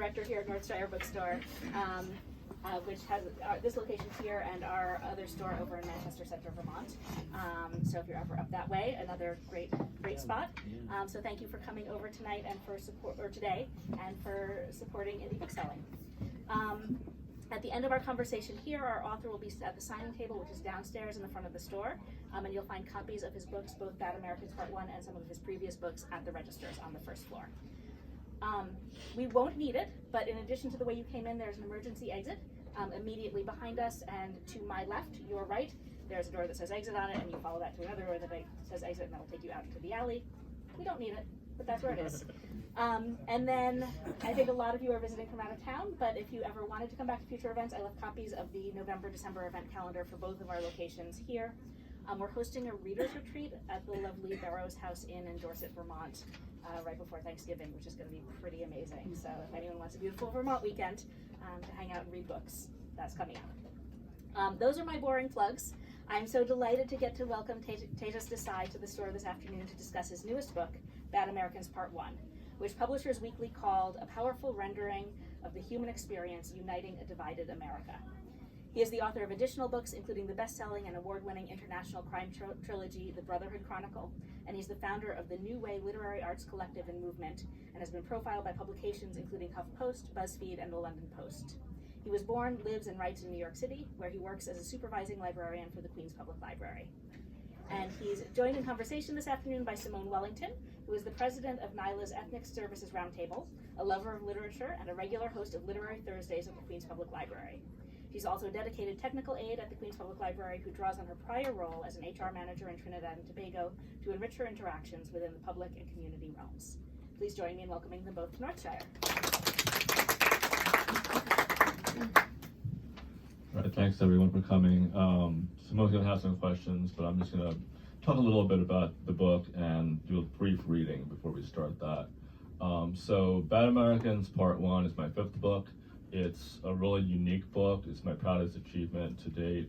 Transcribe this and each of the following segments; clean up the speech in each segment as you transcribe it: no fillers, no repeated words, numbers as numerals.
director here at Northshire Bookstore, which has this location here and our other store over in Manchester Center, Vermont. So if you're ever up that way, another great spot. So thank you for coming over tonight and today, and for supporting indie bookselling. At the end of our conversation here, our author will be at the signing table, which is downstairs in the front of the store, and you'll find copies of his books, both Bad Americans Part 1 and some of his previous books, at the registers on the first floor. We won't need it, but in addition to the way you came in, there's an emergency exit immediately behind us, and to my left, your right, there's a door that says exit on it, and you follow that to another door that says exit, and that'll take you out into the alley. We don't need it, but that's where it is. And then I think a lot of you are visiting from out of town, but if you ever wanted to come back to future events, I left copies of the November-December event calendar for both of our locations here. We're hosting a reader's retreat at the lovely Barrows House Inn in Dorset, Vermont, right before Thanksgiving, which is going to be pretty amazing. So if anyone wants a beautiful Vermont weekend to hang out and read books, that's coming up. Those are my boring plugs. I'm so delighted to get to welcome Tejas Desai to the store this afternoon to discuss his newest book, Bad Americans Part 1, which Publishers Weekly called a powerful rendering of the human experience uniting a divided America. He is the author of additional books, including the best-selling and award-winning international crime trilogy, The Brotherhood Chronicle, and he's the founder of the New Way Literary Arts Collective and Movement, and has been profiled by publications including HuffPost, BuzzFeed, and The London Post. He was born, lives, and writes in New York City, where he works as a supervising librarian for the Queens Public Library. And he's joined in conversation this afternoon by Simone Wellington, who is the president of NYLA's Ethnic Services Roundtable, a lover of literature, and a regular host of Literary Thursdays at the Queens Public Library. She's also a dedicated technical aide at the Queens Public Library who draws on her prior role as an HR manager in Trinidad and Tobago to enrich her interactions within the public and community realms. Please join me in welcoming them both to Northshire. All right, thanks everyone for coming. Simone's going to have some questions, but I'm just going to talk a little bit about the book and do a brief reading before we start that. So Bad Americans Part 1 is my 5th book. It's a really unique book. It's my proudest achievement to date.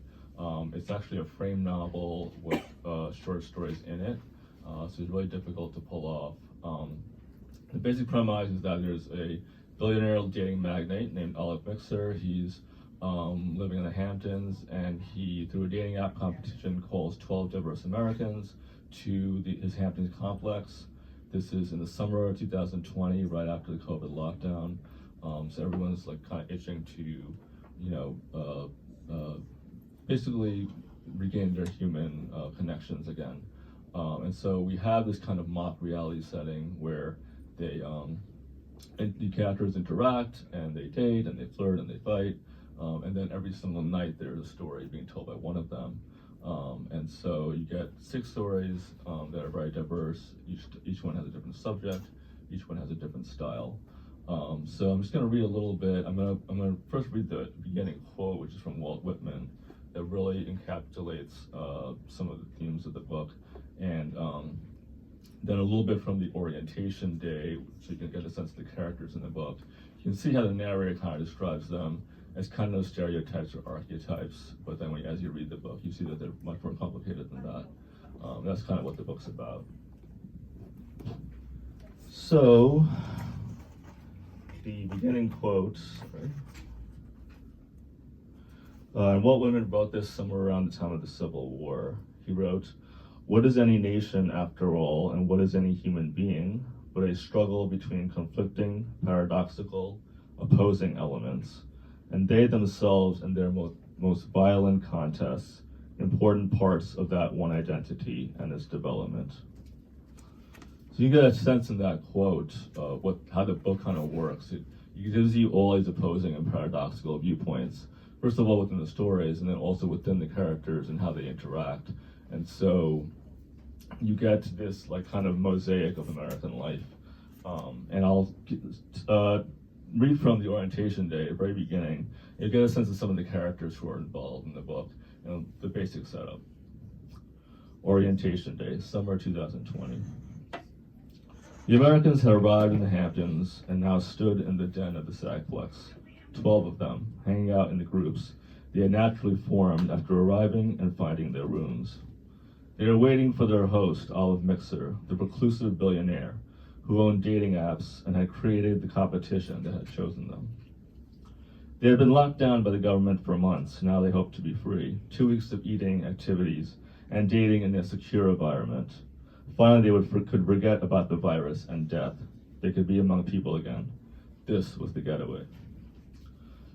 It's actually a frame novel with short stories in it, so it's really difficult to pull off. The basic premise is that there's a billionaire dating magnate named Olive Mixer. He's living in the Hamptons, and he, through a dating app competition, calls 12 diverse Americans to his Hamptons complex. This is in the summer of 2020, right after the COVID lockdown. So everyone's like kind of itching to, basically regain their human connections again. And so we have this kind of mock reality setting where the characters interact and they date and they flirt and they fight. And then every single night there's a story being told by one of them. And so you get 6 stories that are very diverse. Each one has a different subject. Each one has a different style. So I'm just going to read a little bit. I'm going to first read the beginning quote, which is from Walt Whitman, that really encapsulates some of the themes of the book, and then a little bit from the orientation day, so you can get a sense of the characters in the book. You can see how the narrator kind of describes them as kind of stereotypes or archetypes, but then as you read the book, you see that they're much more complicated than that. That's kind of what the book's about. So, the beginning quote, Walt Whitman wrote this somewhere around the time of the Civil War. He wrote, "What is any nation, after all, and what is any human being, but a struggle between conflicting, paradoxical, opposing elements, and they themselves in their most violent contests, important parts of that one identity and its development." So you get a sense in that quote of how the book kind of works. It gives you all these opposing and paradoxical viewpoints, first of all within the stories, and then also within the characters and how they interact. And so you get this like kind of mosaic of American life. And I'll read from the orientation day, the very beginning. You get a sense of some of the characters who are involved in the book and the basic setup. Orientation day, summer 2020. The Americans had arrived in the Hamptons and now stood in the den of the Sagplex, 12 of them, hanging out in the groups they had naturally formed after arriving and finding their rooms. They were waiting for their host, Olive Mixer, the reclusive billionaire, who owned dating apps and had created the competition that had chosen them. They had been locked down by the government for months. Now they hope to be free. 2 weeks of eating, activities, and dating in a secure environment. Finally, they could forget about the virus and death. They could be among people again. This was the getaway.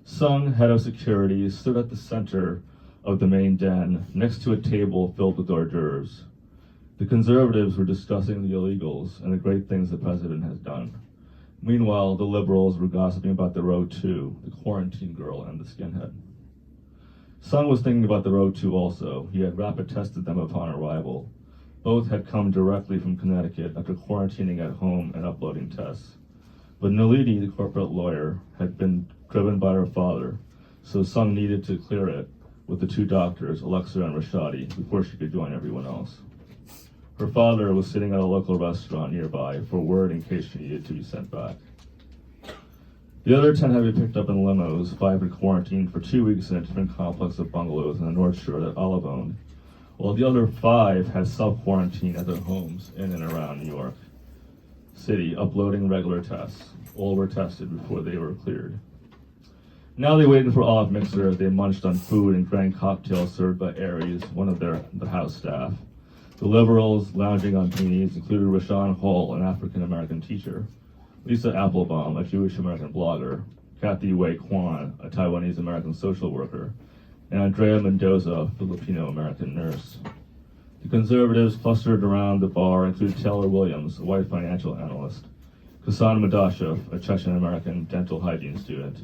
Sung, head of security, stood at the center of the main den, next to a table filled with hors d'oeuvres. The conservatives were discussing the illegals and the great things the president has done. Meanwhile, the liberals were gossiping about the row 2, the quarantine girl and the skinhead. Sung was thinking about the row 2 also. He had rapid tested them upon arrival. Both had come directly from Connecticut after quarantining at home and uploading tests. But Nalini, the corporate lawyer, had been driven by her father, so Sung needed to clear it with the 2 doctors, Alexa and Rashadi, before she could join everyone else. Her father was sitting at a local restaurant nearby for word in case she needed to be sent back. The other 10 had been picked up in limos. 5 had quarantined for 2 weeks in a different complex of bungalows in the Northshire that Olive owned, while the other 5 had self-quarantined at their homes in and around New York City, uploading regular tests. All were tested before they were cleared. Now they waited for Olive Mixer as they munched on food and drank cocktails served by Aries, one of the house staff. The liberals lounging on beanies included Rashawn Hall, an African-American teacher, Lisa Applebaum, a Jewish-American blogger, Kathy Wei Kwan, a Taiwanese-American social worker, and Andrea Mendoza, a Filipino-American nurse. The conservatives clustered around the bar included Taylor Williams, a white financial analyst, Kasan Madashev, a Chechen-American dental hygiene student,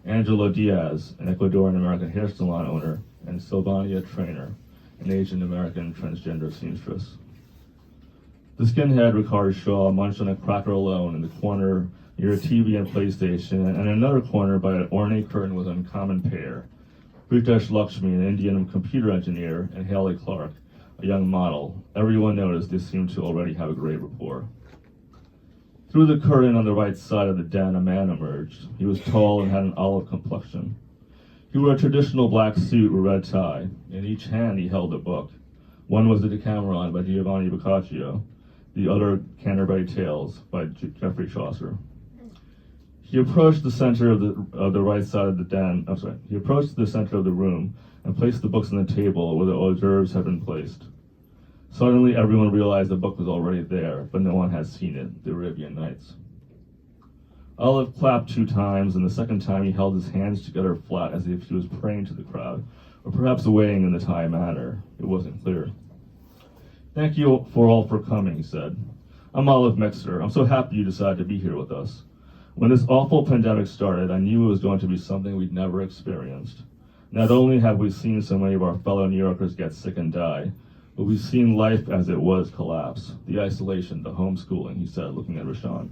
Angelo Diaz, an Ecuadorian-American hair salon owner, and Sylvania Trainer, an Asian-American transgender seamstress. The skinhead, Ricard Shaw, munched on a cracker alone in the corner near a TV and PlayStation, and in another corner by an ornate curtain with an uncommon pair, Pritesh Lakshmi, an Indian computer engineer, and Haley Clark, a young model. Everyone noticed they seemed to already have a great rapport. Through the curtain on the right side of the den, a man emerged. He was tall and had an olive complexion. He wore a traditional black suit with red tie. In each hand he held a book. One was the Decameron by Giovanni Boccaccio, the other Canterbury Tales by Geoffrey Chaucer. He approached the center of the right side of the den. He approached the center of the room and placed the books on the table where the hors d'oeuvres had been placed. Suddenly, everyone realized the book was already there, but no one had seen it, The Arabian Nights. Olive clapped 2 times, and the second time he held his hands together flat as if he was praying to the crowd, or perhaps weighing in the Thai manner. It wasn't clear. "Thank you all for coming," he said. "I'm Olive Mixer. I'm so happy you decided to be here with us. When this awful pandemic started, I knew it was going to be something we'd never experienced. Not only have we seen so many of our fellow New Yorkers get sick and die, but we've seen life as it was collapse. The isolation, the homeschooling," he said, looking at Rashawn.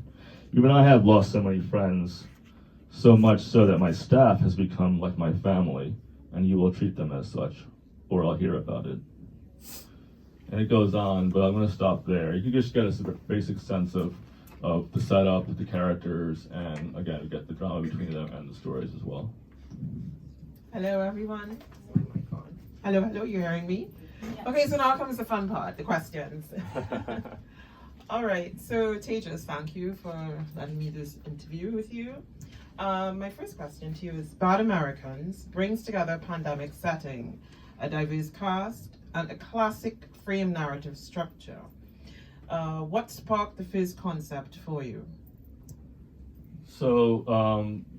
"Even I have lost so many friends, so much so that my staff has become like my family, and you will treat them as such, or I'll hear about it." And it goes on, but I'm going to stop there. You can just get a basic sense of the setup, the characters, and again, get the drama between them and the stories as well. Hello, everyone. Hello, you're hearing me? Yes. Okay, so now comes the fun part, the questions. All right, so Tejas, thank you for letting me do this interview with you. My first question to you is, Bad Americans brings together a pandemic setting, a diverse cast, and a classic frame narrative structure. What sparked the first concept for you? So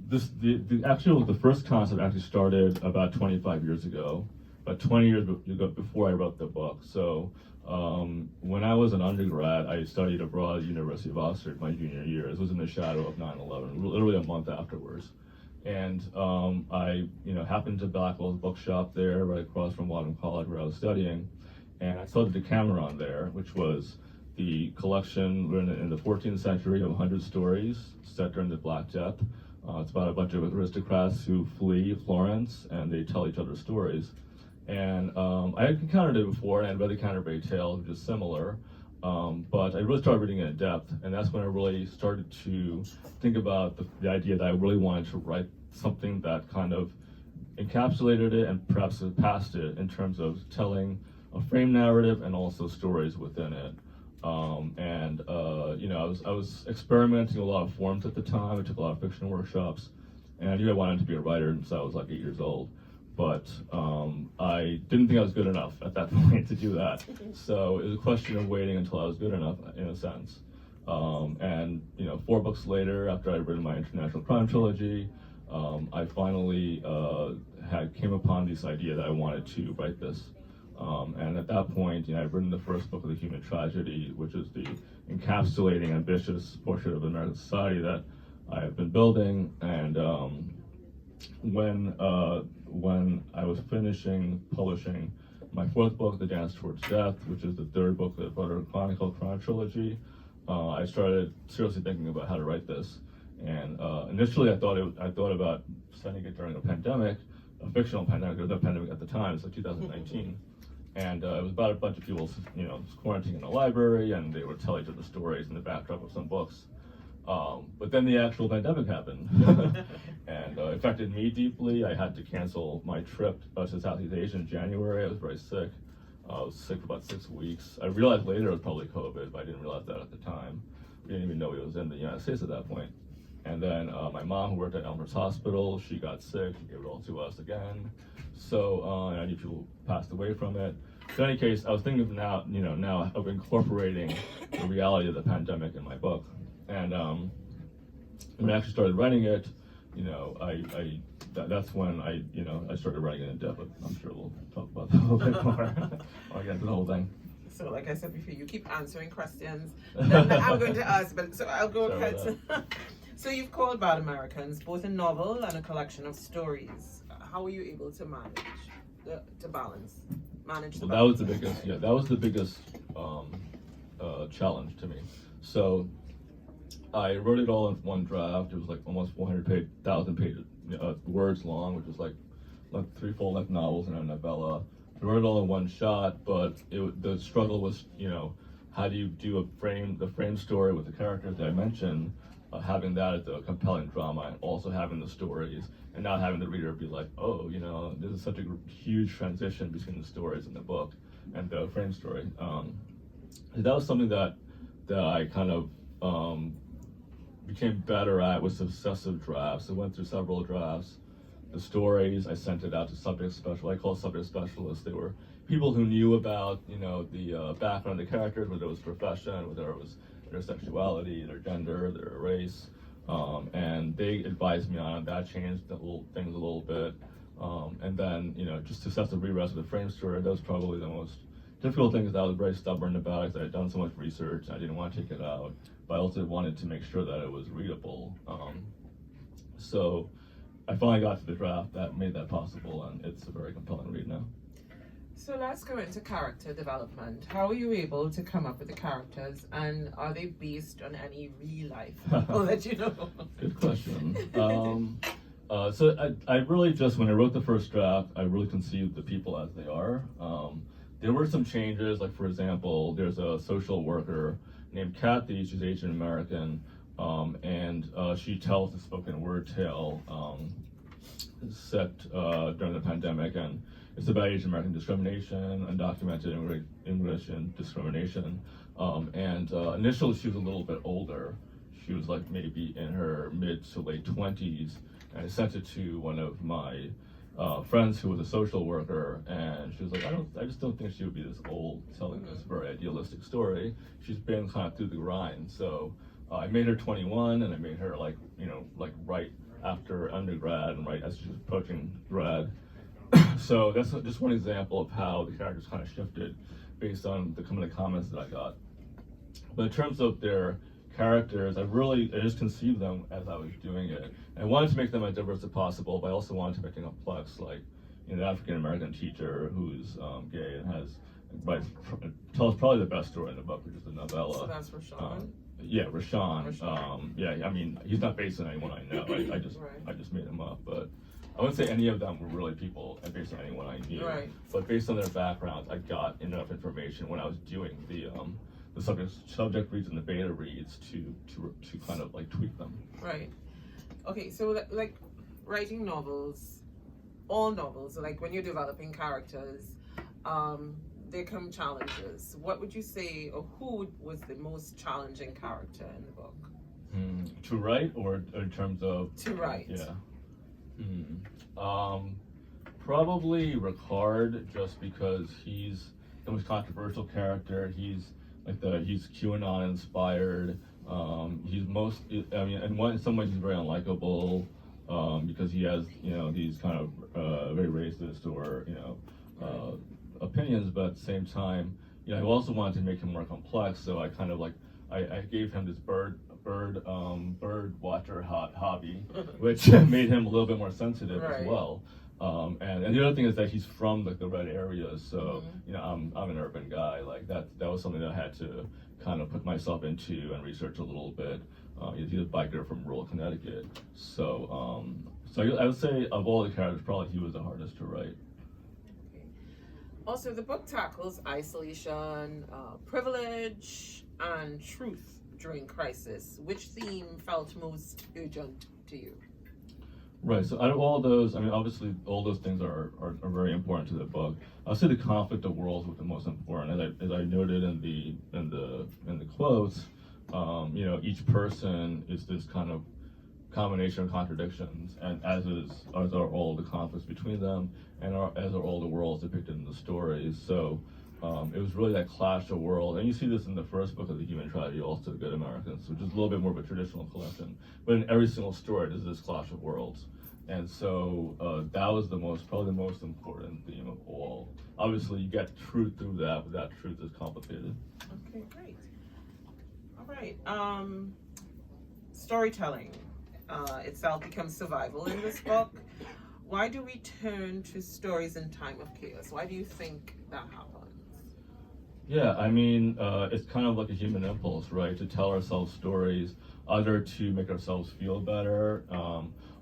the first concept actually started about 25 years ago, about 20 years ago before I wrote the book. So when I was an undergrad, I studied abroad at the University of Oxford my junior year. This was in the shadow of 9/11, literally a month afterwards. And I happened to Blackwell's bookshop there right across from Wadham College where I was studying, and I saw the Decameron there, which was the collection in the 14th century of 100 stories set during the Black Death. It's about a bunch of aristocrats who flee Florence and they tell each other stories. And I had encountered it before and I read the Canterbury Tales, which is similar, but I really started reading it in depth, and that's when I really started to think about the idea that I really wanted to write something that kind of encapsulated it and perhaps surpassed it in terms of telling a frame narrative and also stories within it. I was experimenting with a lot of forms at the time. I took a lot of fiction workshops, and I knew I wanted to be a writer since I was like 8 years old. But I didn't think I was good enough at that point to do that. So it was a question of waiting until I was good enough, in a sense. 4 books later, after I'd written my international crime trilogy, I finally came upon this idea that I wanted to write this. And at that point, I'd written the first book of the human tragedy, which is the encapsulating, ambitious portrait of American society that I have been building. And when I was finishing publishing my 4th book, The Dance Towards Death, which is the 3rd book of the Butter Chronicle crime trilogy, I started seriously thinking about how to write this. And initially, I thought about sending it during a pandemic, a fictional pandemic. There was no pandemic at the time. It's like 2019. And it was about a bunch of people, quarantining in a library, and they would tell each other stories in the backdrop of some books. But then the actual pandemic happened, and it affected me deeply. I had to cancel my trip to Southeast Asia in January. I was very sick. I was sick for about 6 weeks. I realized later it was probably COVID, but I didn't realize that at the time. We didn't even know it was in the United States at that point. And then my mom, who worked at Elmhurst Hospital, she got sick. She gave it all to us again. So I knew people passed away from it. In any case, I was thinking of now of incorporating the reality of the pandemic in my book. And when I actually started writing it, that's when I started writing it in depth. But I'm sure we'll talk about that a little bit more. I'll get into the whole thing. So, like I said before, you keep answering questions that I'm going to ask, but so I'll go ahead. So you've called Bad Americans both a novel and a collection of stories. How were you able to manage the balance? Well, that was the biggest. Yeah, that was the biggest challenge to me. So I wrote it all in one draft. It was like almost 400,000 pages, words long, which is like 3 full-length novels and a novella. I wrote it all in one shot, but the struggle was, how do you do the frame story with the characters that I mentioned, having that as a compelling drama, and also having the stories, and not having the reader be like, oh, this is such a huge transition between the stories in the book and the frame story. That was something that I kind of became better at with successive drafts. I went through several drafts. The stories, I sent it out to subject specialists. I call subject specialists. They were people who knew about, the background of the characters, whether it was profession, whether it was their sexuality, their gender, their race, and they advised me on it. That changed things a little bit. And then, just successive rewrites of the frame story. That was probably the most difficult thing, because I was very stubborn about it, because I had done so much research. I didn't want to take it out, but I also wanted to make sure that it was readable. So I finally got to the draft that made that possible, and it's a very compelling read now. So let's go into character development. How are you able to come up with the characters, and are they based on any real life people that you know? Good question. So I really just, when I wrote the first draft, I really conceived the people as they are. There were some changes, like for example, there's a social worker named Kathy. She's Asian American, and she tells a spoken word tale set during the pandemic, and it's about Asian American discrimination, undocumented immigration discrimination. Initially she was a little bit older. She was like maybe in her mid to late 20s, and I sent it to one of my friends who was a social worker, and she was like, I just don't think she would be this old telling this very idealistic story. She's been kind of through the grind. So I made her 21, and I made her like right after undergrad and right as she was approaching grad. So that's just one example of how the characters kind of shifted based on the comments that I got. But in terms of their characters, I just conceived them as I was doing it. And I wanted to make them as diverse as possible, but I also wanted to make them complex, like an African American teacher who's gay and tells probably the best story in the book, which is the novella. So that's Rashawn. Yeah, Rashawn. Yeah, I mean, he's not based on anyone I know. I just made him up, but I wouldn't say any of them were really people based on anyone I knew. Right. But based on their backgrounds, I got enough information when I was doing the subject reads and the beta reads to kind of like tweak them. Right. Okay, so like writing novels, all novels, like when you're developing characters, there come challenges. What would you say, or who was the most challenging character in the book? To write, or in terms of to write? Yeah. Probably Ricard, just because he's the most controversial character. He's he's QAnon inspired. He's most, I mean, in some ways he's very unlikable, because he has, these kind of very racist or, opinions, but at the same time, I also wanted to make him more complex, so I kind of I gave him this bird watcher hobby, which made him a little bit more sensitive as well. And the other thing is that he's from the red areas, so I'm an urban guy. That was something that I had to kind of put myself into and research a little bit. He's a biker from rural Connecticut, so I would say of all the characters, probably he was the hardest to write. Also, the book tackles isolation, privilege, and truth during crisis. Which theme felt most urgent to you? Right. So out of all those, I mean, obviously all those things are very important to the book. I'll say the conflict of worlds was the most important. As I noted in the quotes, each person is this kind of combination of contradictions, and as are all the conflicts between them, and as are all the worlds depicted in the stories. So it was really that clash of worlds, and you see this in the first book of the Human Tragedy, also The Good Americans, which is a little bit more of a traditional collection. But in every single story, there's this clash of worlds, and so that was probably the most important theme of all. Obviously, you get truth through that, but that truth is complicated. Okay, great. All right. Storytelling itself becomes survival in this book. Why do we turn to stories in time of chaos? Why do you think that happens? Yeah, I mean, it's kind of like a human impulse, right? To tell ourselves stories, either to make ourselves feel better,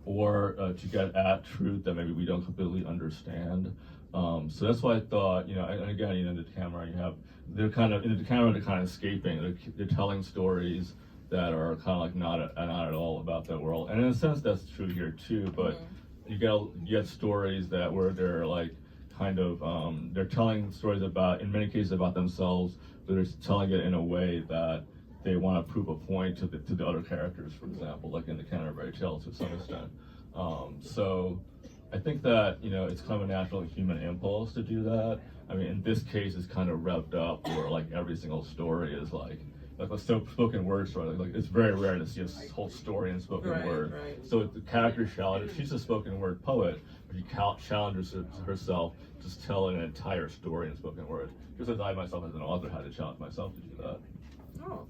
or to get at truth that maybe we don't completely understand. So that's why I thought, and again, the camera, they're kind of escaping. They're telling stories that are kind of like not at all about that world. And in a sense, that's true here too. But you get stories where they're they're telling stories in many cases about themselves, but they're telling it in a way that they want to prove a point to the other characters, for example, like in the Canterbury Tales to some extent. So I think that it's kind of a natural human impulse to do that. I mean, in this case, it's kind of revved up where every single story is like a spoken word story. It's very rare to see a whole story in spoken word. Right. So the character challenges. She's a spoken word poet, but she challenges herself to tell an entire story in spoken word. Just as I myself, as an author, had to challenge myself to do that. Oh,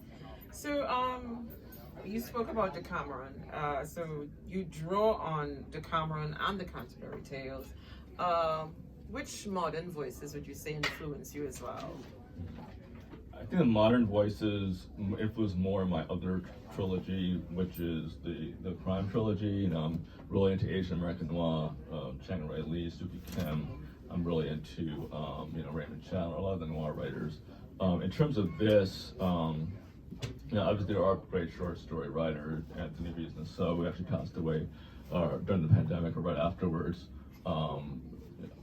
so you spoke about Decameron. So you draw on Decameron and the Canterbury Tales. Which modern voices would you say influence you as well? I think the modern voices influence more my other trilogy, which is the crime trilogy. I'm really into Asian American noir, Chiang Rai-Lee, Suki Kim. I'm really into Raymond Chandler, a lot of the noir writers. In terms of this, obviously there are great short story writers, Anthony Rees, so who actually passed away during the pandemic or right afterwards.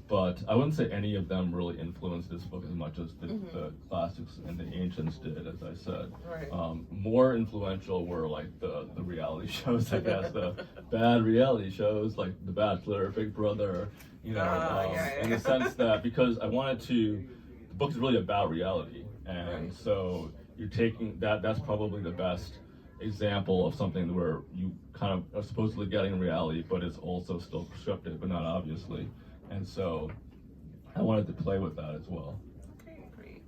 But I wouldn't say any of them really influenced this book as much as the classics and the ancients did, as I said. Right. More influential were the reality shows, I guess, the bad reality shows like The Bachelor, Big Brother, in the sense that because I wanted the book is really about reality, and so you're taking that's probably the best example of something where you kind of are supposedly getting reality, but it's also still scripted, but not obviously. And so I wanted to play with that as well. Okay, great.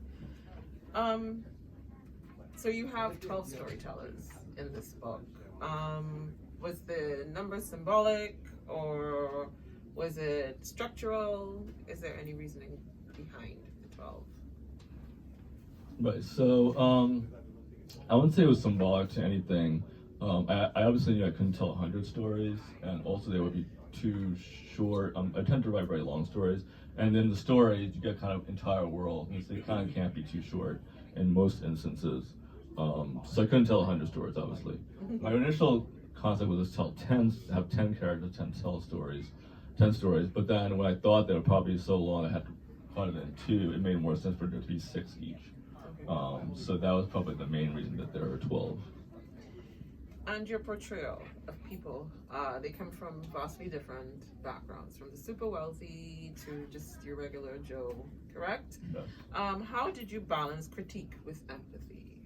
So you have 12 storytellers in this book. Was the number symbolic or was it structural? Is there any reasoning behind the 12? Right, so I wouldn't say it was symbolic to anything. I obviously knew I couldn't tell 100 stories, and also they would be too short. I tend to write very long stories, and then the stories you get kind of entire world, and so they kind of can't be too short in most instances. So I couldn't tell 100 stories, obviously. My initial concept was to have 10 characters, 10 stories. But then when I thought they were probably so long, I had to cut it in two, it made more sense for there to be 6 each. So that was probably the main reason that there are 12. And your portrayal of people, they come from vastly different backgrounds, from the super wealthy to just your regular Joe, correct? Yes. How did you balance critique with empathy?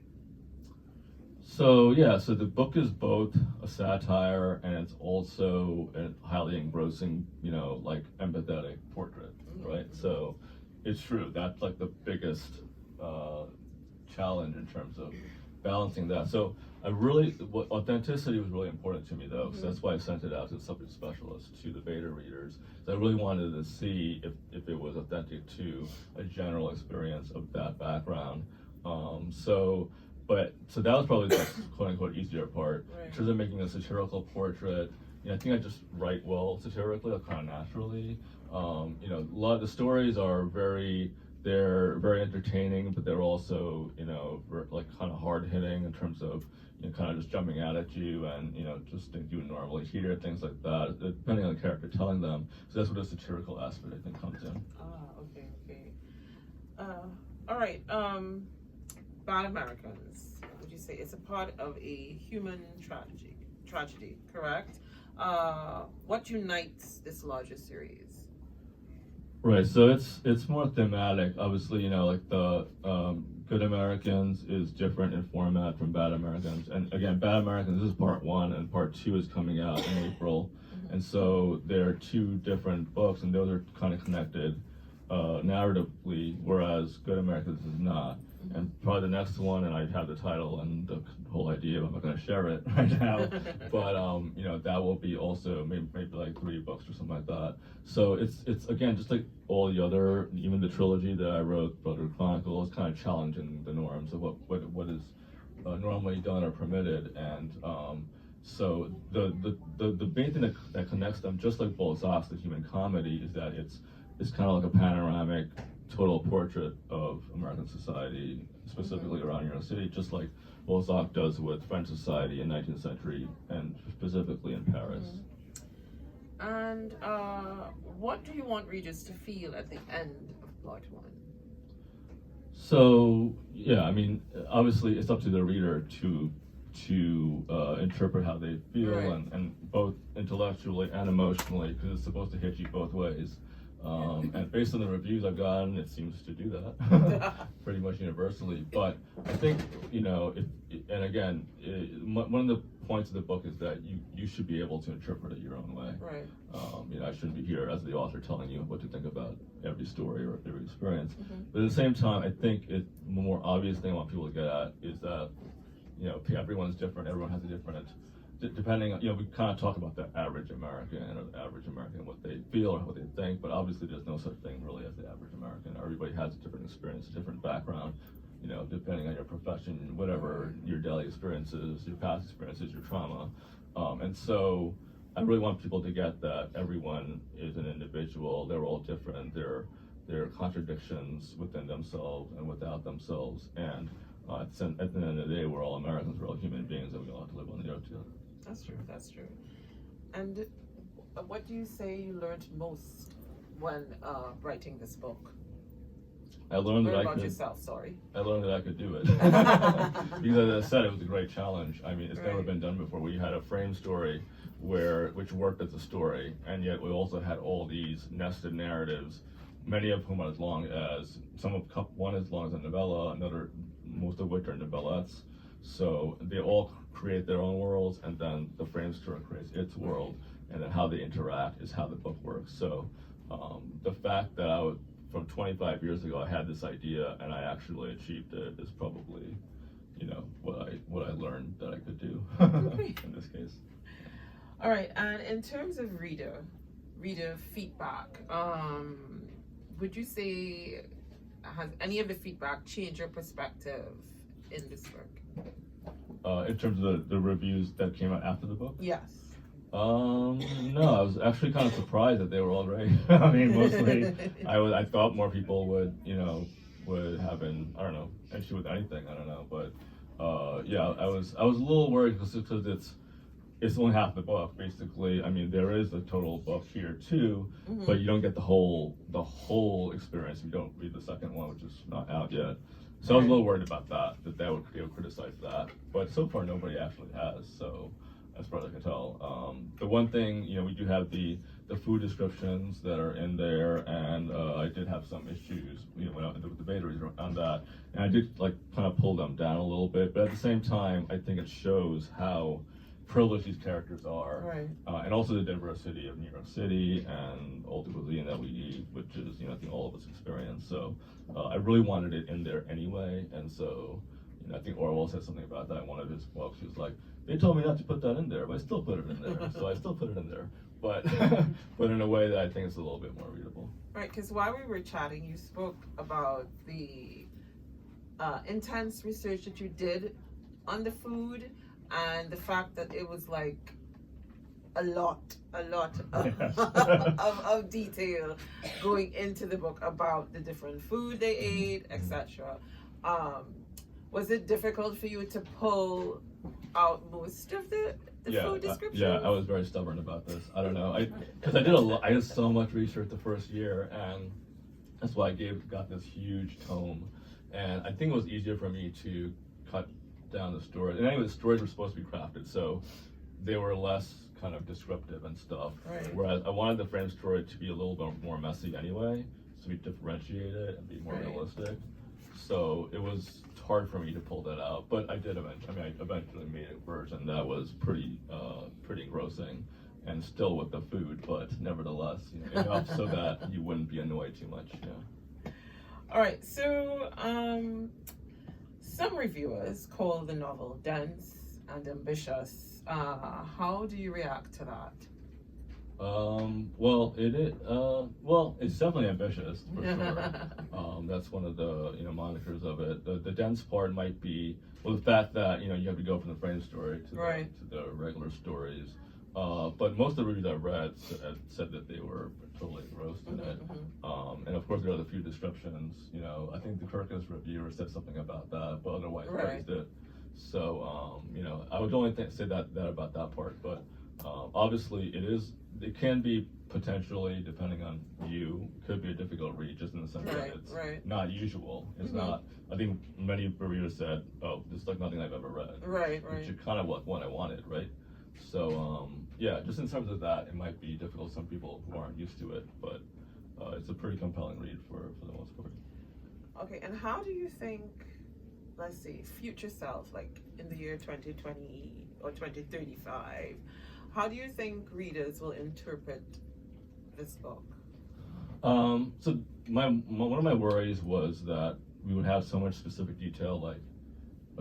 So the book is both a satire and it's also a highly engrossing, like empathetic portrait, right? So it's true, that's like the biggest challenge in terms of balancing that. So authenticity was really important to me though, so that's why I sent it out to the subject specialist, to the beta readers. So I really wanted to see if it was authentic to a general experience of that background. So that was probably the quote unquote easier part. Right. In terms of making a satirical portrait, I think I just write well satirically, like kind of naturally. A lot of the stories are they're very entertaining, but they're also, like kind of hard hitting in terms of, kind of just jumping out at you and, just things you would normally hear, things like that, depending on the character telling them. So that's where the satirical aspect, I think, comes in. Okay. All right, Bad Americans, would you say it's a part of a human tragedy, correct? What unites this larger series? Right, so it's more thematic. Obviously, like the Good Americans is different in format from Bad Americans. And again, Bad Americans, this is part 1, and part 2 is coming out in April. And so they're 2 different books, and those are kind of connected narratively, whereas Good Americans is not. And probably the next one, and I have the title and the whole idea, but I'm not going to share it right now. But that will be also maybe like 3 books or something like that. So it's again just like all the other, even the trilogy that I wrote, Brother Chronicle, is kind of challenging the norms of what is normally done or permitted. And so the main thing that connects them, just like Balzac's The Human Comedy, is that it's kind of like a panoramic total portrait of American society, specifically around New York City, just like Balzac does with French society in 19th century, and specifically in Paris. And what do you want readers to feel at the end of part 1? So, obviously it's up to the reader to interpret how they feel, right. and both intellectually and emotionally, because it's supposed to hit you both ways. And based on the reviews I've gotten, it seems to do that pretty much universally. But I think, one of the points of the book is that you should be able to interpret it your own way. Right. I shouldn't be here as the author telling you what to think about every story or every experience. But at the same time, I think the more obvious thing I want people to get at is that, everyone's different, everyone has a different, depending on, we kind of talk about the average American what they feel or what they think, but obviously there's no such thing really as the average American. Everybody has a different experience, a different background, depending on your profession, whatever your daily experiences, your past experiences, your trauma. And so I really want people to get that everyone is an individual, they're all different, there are contradictions within themselves and without themselves, and at the end of the day, we're all Americans, we're all human beings, and we all have to live on the earth together. That's true. And what do you say you learned most when writing this book? I learned I learned that I could do it. Because as I said, it was a great challenge. It's never been done before. We had a frame story which worked as a story, and yet we also had all these nested narratives, many of whom are as long as one as long as a novella, most of which are novellettes. So they all create their own worlds, and then the frame story creates its world, and then how they interact is how the book works. So the fact that from 25 years ago, I had this idea and I actually achieved it is probably, what I learned that I could do in this case. All right, and in terms of reader feedback, would you say, has any of the feedback changed your perspective in this work? In terms of the reviews that came out after the book? Yes. No, I was actually kind of surprised that they were all great. Mostly, I thought more people would have an, issue with anything, but I was a little worried because it's only half the book, basically. I mean, there is a total book here too, but you don't get the whole experience if you don't read the second one, which is not out yet. So I was a little worried about that they would criticize that, but so far nobody actually has. So as far as I can tell, the one thing, you know, we do have the food descriptions that are in there, and I did have some issues, you know, when I went with the debaters on that, and I did like kind of pull them down a little bit, but at the same time, I think it shows how privileged these characters are, Right. And also the diversity of New York City and all the cuisine that we eat, which is, you know, I think all of us experience. So I really wanted it in there anyway, and so, you know, I think Orwell said something about that in one of his books. He was like, they told me not to put that in there, but I still put it in there, so I still put it in there, but but in a way that I think is a little bit more readable. Right, because while we were chatting, you spoke about the intense research that you did on the food, and the fact that it was like a lot of detail going into the book about the different food they ate, etc. Was it difficult for you to pull out most of the food descriptions? Yeah, I was very stubborn about this. I don't know, because I did so much research the first year, and that's why I got this huge tome, and I think it was easier for me to cut down the story. And anyway, the stories were supposed to be crafted, so they were less kind of descriptive and stuff. Right. Whereas I wanted the frame story to be a little bit more messy anyway, so we differentiate it and be more realistic. So it was hard for me to pull that out, but I did eventually. I mean, I eventually made a version that was pretty engrossing, and still with the food, but nevertheless, you know, enough so that you wouldn't be annoyed too much. Yeah. All right, so some reviewers call the novel dense and ambitious. How do you react to that? Well, it's definitely ambitious for sure. That's one of the, you know, monikers of it. The dense part might be, well, the fact that, you know, you have to go from the frame story to the regular stories. But most of the reviews I read said that they were totally engrossed in it. And of course there are the few descriptions, you know, I think the Kirkus reviewer said something about that, but otherwise praised it. So, you know, I would only say that about that part, but obviously it can be potentially, depending on you, could be a difficult read, just in the sense that it's not usual. It's not, I think many reviewers said, oh, this is like nothing I've ever read. Which is kind of what I wanted, right? So, yeah, just in terms of that, it might be difficult for some people who aren't used to it, but it's a pretty compelling read for the most part. Okay, and how do you think, let's see, future self, like in the year 2020 or 2035, how do you think readers will interpret this book? So one of my worries was that we would have so much specific detail, like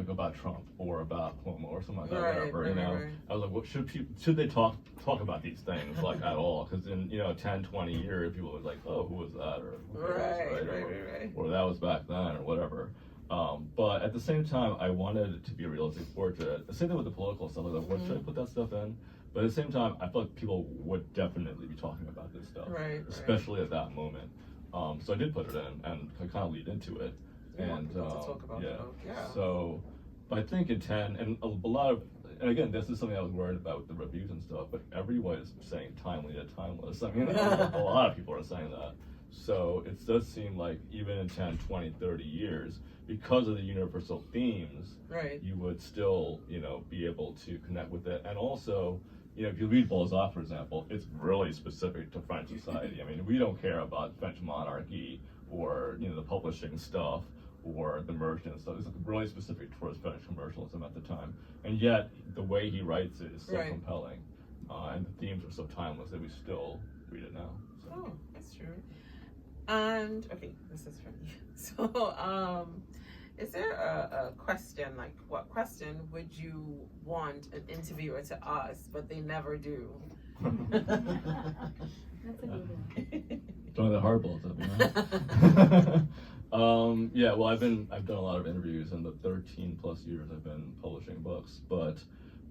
about Trump or about Cuomo or something like that, whatever, you know. I was like, what should they talk about these things like at all? Because in, you know, 10, 20 years, people would like, oh, who was that, or who cares, or that was back then, or whatever. But at the same time, I wanted it to be a realistic portrait. The same thing with the political stuff. Like, what should I put that stuff in? But at the same time, I feel like people would definitely be talking about this stuff, especially at that moment. So I did put it in, and I kind of lead into it. And to talk about the book. So, but I think in 10, and a lot of, and again, this is something I was worried about with the reviews and stuff, but everyone is saying timely to timeless. I mean, a lot of people are saying that. So it does seem like even in 10, 20, 30 years, because of the universal themes, you would still, you know, be able to connect with it. And also, you know, if you read Balzac, for example, it's really specific to French society. I mean, we don't care about French monarchy or, you know, the publishing stuff or the merchant stuff. It's really specific towards French commercialism at the time. And yet, the way he writes it is so compelling. And the themes are so timeless that we still read it now. So. Oh, that's true. And, okay, this is for me. So, is there a question, like, what question would you want an interviewer to ask, but they never do? That's a good one. Throwing the hardballs at me, huh? Yeah, well, I've done a lot of interviews in the 13 plus years I've been publishing books, but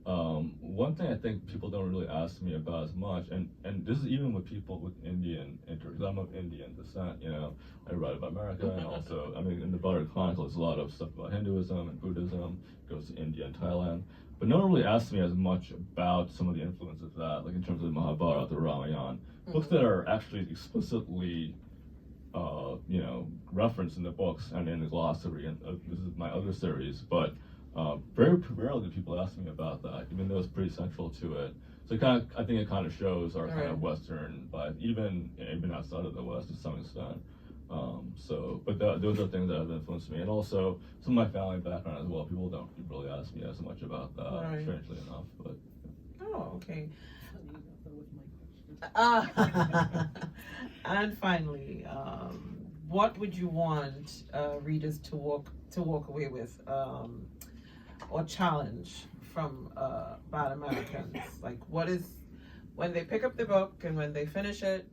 One thing I think people don't really ask me about as much, and this is even with people with Indian interest, I'm of Indian descent, you know, I write about America, and also, I mean, in the broader Chronicle, there's a lot of stuff about Hinduism and Buddhism, goes to India and Thailand, but no one really asks me as much about some of the influences of that, like in terms of the Mahabharata, the Ramayana, books that are actually explicitly you know, referenced in the books and in the glossary, and this is my other series, but very rarely do people ask me about that, even though it's pretty central to it. So I think it kind of shows our kind of Western vibe, even outside of the West to some extent. But those are things that have influenced me, and also some of my family background as well. People don't really ask me as much about that, strangely enough. But oh, okay. And finally, what would you want readers to walk away with, or challenge from Bad Americans? Like, what is, when they pick up the book and when they finish it,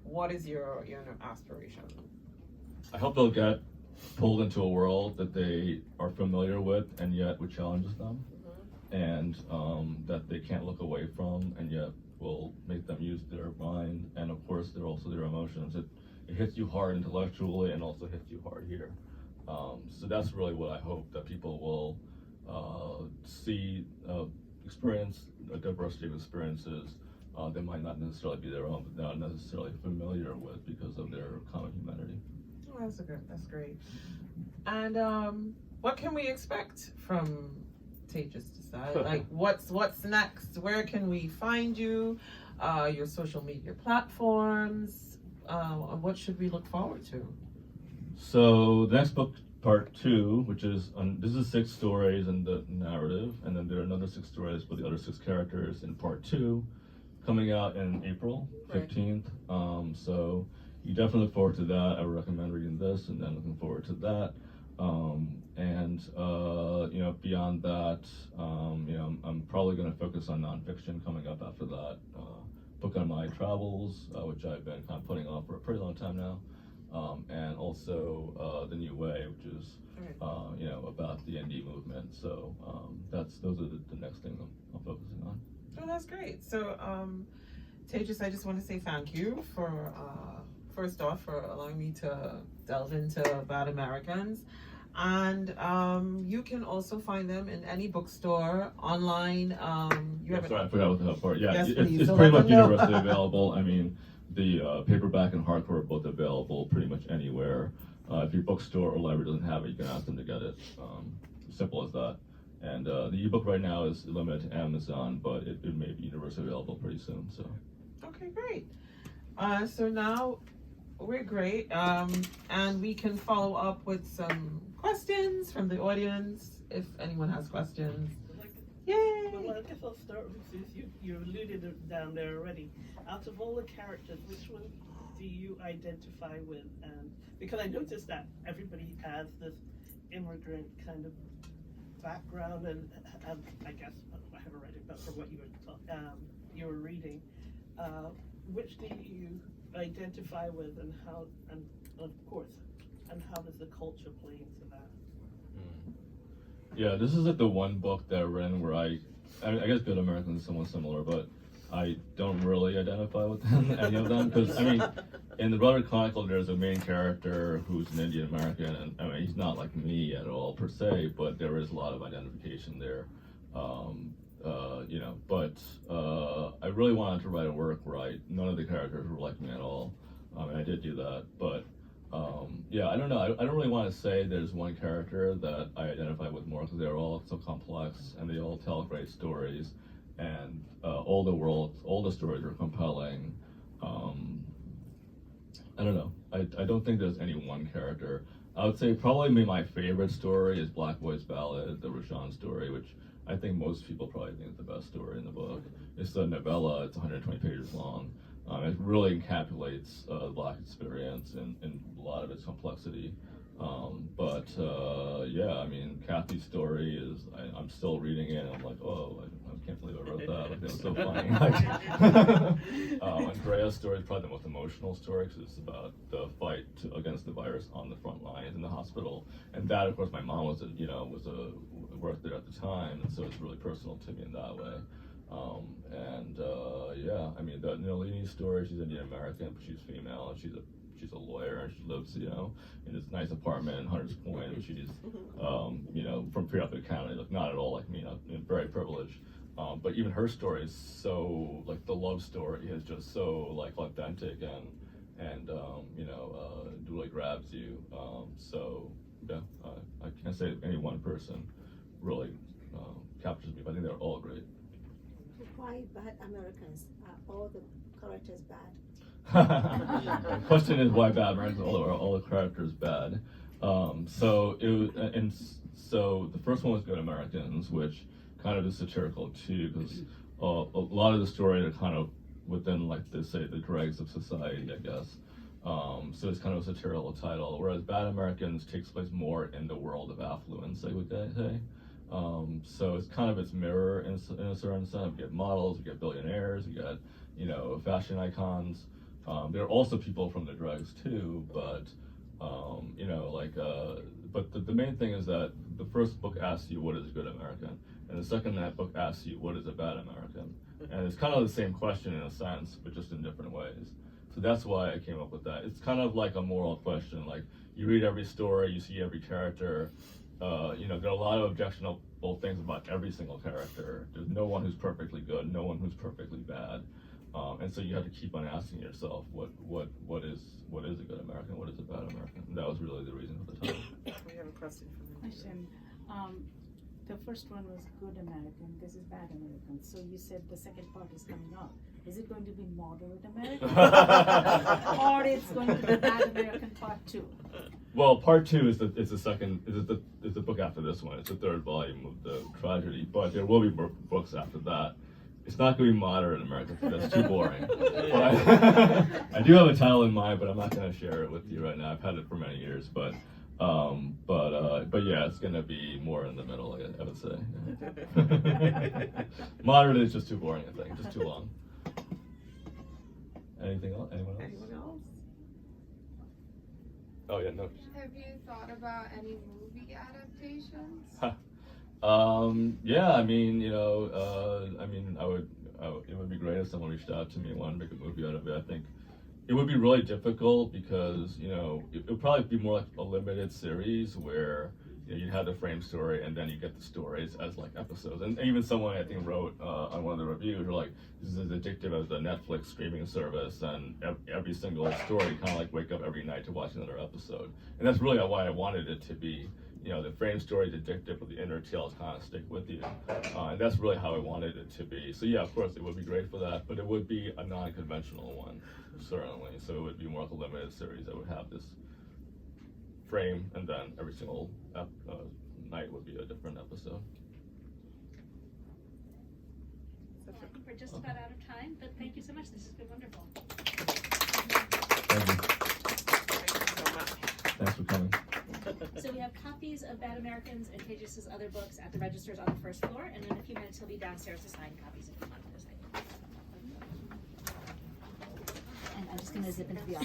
what is your aspiration? I hope they'll get pulled into a world that they are familiar with and yet which challenges them, and that they can't look away from, and yet will make them use their mind, and of course they're also their emotions. It hits you hard intellectually and also hits you hard here. So that's really what I hope, that people will see, experience a diversity of experiences they might not necessarily be their own, but not necessarily familiar with because of their common humanity. Oh, that's great. And what can we expect from Tejas Desai? Like, what's next? Where can we find you? Your social media platforms? What should we look forward to? So the next book, part 2, which is this is 6 stories in the narrative, and then there are another 6 stories with the other 6 characters in part 2, coming out in April 15th. So you definitely look forward to that. I would recommend reading this, and then looking forward to that. You know, beyond that, you know, I'm probably going to focus on nonfiction coming up after that. Book on my travels, which I've been kind of putting off for a pretty long time now. And also The New Way, which is you know, about the ND movement. So those are the next things I'm focusing on. Oh, that's great. So Tejas, I just want to say thank you for first off for allowing me to delve into Bad Americans. And you can also find them in any bookstore, online. Sorry, I forgot what the part. Yeah, yes, it's pretty much universally available. I mean, the paperback and hardcover are both available pretty much anywhere. If your bookstore or library doesn't have it, you can ask them to get it. Simple as that. And the ebook right now is limited to Amazon, but it may be universally available pretty soon. So. Okay, great. So now we're great, and we can follow up with some questions from the audience if anyone has questions. Yay! Well, I guess I'll start with, since you alluded it down there already. Out of all the characters, which one do you identify with? And because I noticed that everybody has this immigrant kind of background, and I guess I haven't read it, but from what you were reading, which do you identify with, and how, and of course, and how does the culture play into that? Yeah, this is like the one book that I read where I guess Good Americans is somewhat similar, but I don't really identify with them, any of them, because I mean, in the Brother Chronicle, there's a main character who's an Indian American, and I mean, he's not like me at all per se, but there is a lot of identification there, you know. But I really wanted to write a work where none of the characters were like me at all. And I did do that, but yeah, I don't know. I don't really want to say there's one character that I identify with more, because they're all so complex and they all tell great stories, and all the stories are compelling. I don't know. I don't think there's any one character. I would say probably my favorite story is Black Boy's Ballad, the Rashan story, which I think most people probably think is the best story in the book. It's a novella. It's 120 pages long. It really encapsulates the Black experience and a lot of its complexity. Yeah, I mean, Kathy's story is, I'm still reading it, and I'm like, oh, I can't believe I wrote that. Like, that was so funny. Andrea's story is probably the most emotional story, because it's about the fight against the virus on the front lines in the hospital. And that, of course, my mom was a worked there at the time, and so it's really personal to me in that way. Yeah, I mean, the Nalini story, she's Indian American, but she's female, and she's a lawyer, and she lives, you know, in this nice apartment in Hunters Point, and she's, you know, from Fairfield County, like not at all like me, not very privileged. But even her story is so, like, the love story is just so, like, authentic and you know, really grabs you. So yeah, I can't say any one person really captures me, but I think they're all great. Why bad Americans? Are all the characters bad? The question is why bad Americans? Are all the characters bad? So the first one was Good Americans, which kind of is satirical too, because a lot of the story are kind of within, like, they say, the dregs of society, I guess. So it's kind of a satirical title, whereas Bad Americans takes place more in the world of affluence, I would say. So it's kind of its mirror in a certain sense. We get models, we get billionaires, we get, you know, fashion icons. There are also people from the dregs too, but you know, like, but the main thing is that the first book asks you what is a good American, and the second that book asks you what is a bad American, and it's kind of the same question in a sense, but just in different ways. So that's why I came up with that. It's kind of like a moral question. Like, you read every story, you see every character. You know, there are a lot of objectionable things about every single character. There's no one who's perfectly good, no one who's perfectly bad. And so you have to keep on asking yourself, what is a good American? What is a bad American? And that was really the reason for the title. We have a question from the Question. The first one was Good American, this is Bad American. So you said the second part is coming out. Is it going to be Moderate American? Or it's going to be Bad American Part 2? Well, part 2 is the book after this one. It's the third volume of the tragedy, but there will be more books after that. It's not going to be Moderate American, that's too boring. I do have a title in mind, but I'm not going to share it with you right now. I've had it for many years, but yeah, it's going to be more in the middle, I would say. Moderate is just too boring, I think, just too long. Anything else? Anyone else? Anyone else? Oh yeah, no. Have you thought about any movie adaptations? Yeah, I mean, you know, it would be great if someone reached out to me and wanted to make a movie out of it. I think it would be really difficult because, you know, it would probably be more like a limited series where, you know, you have the frame story and then you get the stories as like episodes. And even someone I think wrote on one of the reviews, were like, this is as addictive as the Netflix streaming service, and every single story kind of like wake up every night to watch another episode. And that's really why I wanted it to be. You know, the frame story is addictive, but the inner tales kind of stick with you. And that's really how I wanted it to be. So yeah, of course, it would be great for that, but it would be a non-conventional one, certainly. So it would be more like a limited series that would have this frame, and then every single night would be a different episode. I think we're just about out of time, but thank you so much. This has been wonderful. Thank you. Thank you so much. Thanks for coming. So we have copies of Bad Americans and Tejas' other books at the registers on the first floor, and in a few minutes he'll be downstairs to sign copies if you want to sign. And I'm just going to zip into the office.